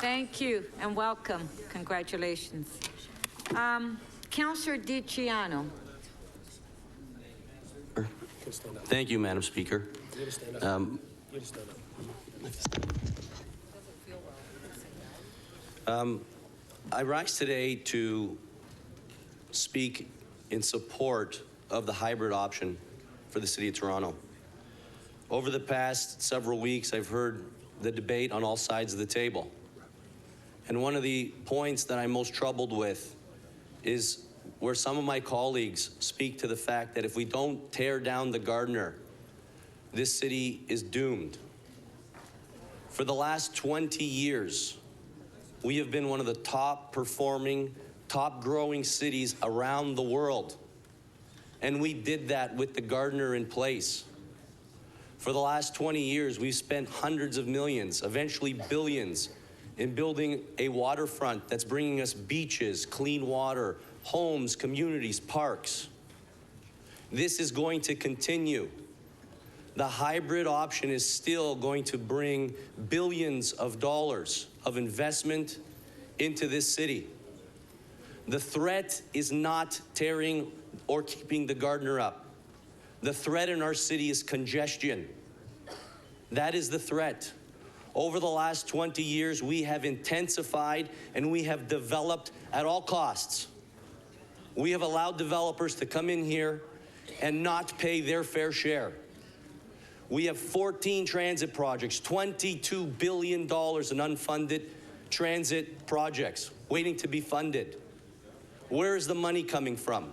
Thank you and welcome. Congratulations. Councillor Ciano. Thank you, Madam Speaker. I rise today to speak in support of the hybrid option for the City of Toronto. Over the past several weeks, I've heard the debate on all sides of the table. And one of the points that I'm most troubled with is where some of my colleagues speak to the fact that if we don't tear down the Gardiner, this city is doomed. For the last 20 years, we have been one of the top performing, top growing cities around the world. And we did that with the Gardiner in place. For the last 20 years, we've spent hundreds of millions, eventually billions, in building a waterfront that's bringing us beaches, clean water, homes, communities, parks. This is going to continue. The hybrid option is still going to bring billions of dollars of investment into this city. The threat is not tearing or keeping the Gardiner up. The threat in our city is congestion. That is the threat. Over the last 20 years, we have intensified and we have developed at all costs. We have allowed developers to come in here and not pay their fair share. We have 14 transit projects, $22 billion in unfunded transit projects waiting to be funded. Where is the money coming from?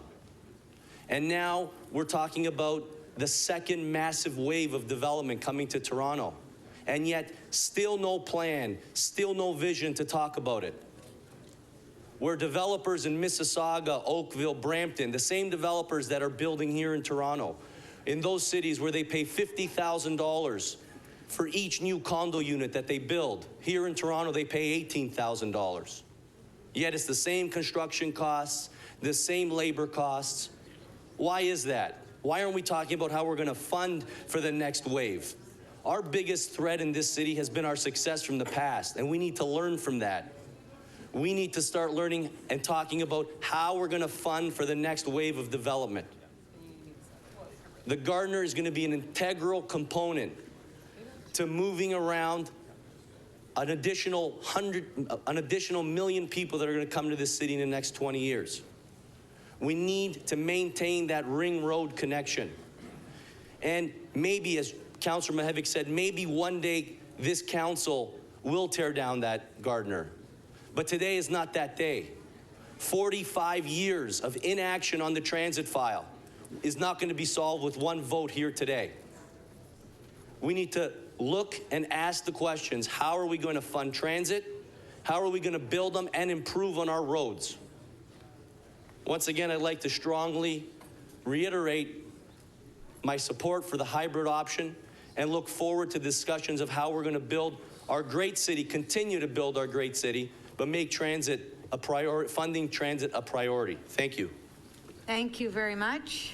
And now we're talking about the second massive wave of development coming to Toronto. And yet, still no plan, still no vision to talk about it. Where developers in Mississauga, Oakville, Brampton, the same developers that are building here in Toronto, in those cities where they pay $50,000 for each new condo unit that they build, here in Toronto they pay $18,000. Yet it's the same construction costs, the same labor costs. Why is that? Why aren't we talking about how we're going to fund for the next wave? Our biggest threat in this city has been our success from the past, and we need to learn from that. We need to start learning and talking about how we're going to fund for the next wave of development. The Gardiner is going to be an integral component to moving around an additional million people that are going to come to this city in the next 20 years. We need to maintain that ring road connection. And maybe, as Councillor Mahevic said, maybe one day this council will tear down that Gardiner. But today is not that day. 45 years of inaction on the transit file is not going to be solved with one vote here today. We need to look and ask the questions: how are we going to fund transit? How are we going to build them and improve on our roads? Once again, I'd like to strongly reiterate my support for the hybrid option and look forward to discussions of how we're going to build our great city, continue to build our great city, but make transit a priority, funding transit a priority. Thank you. Thank you very much.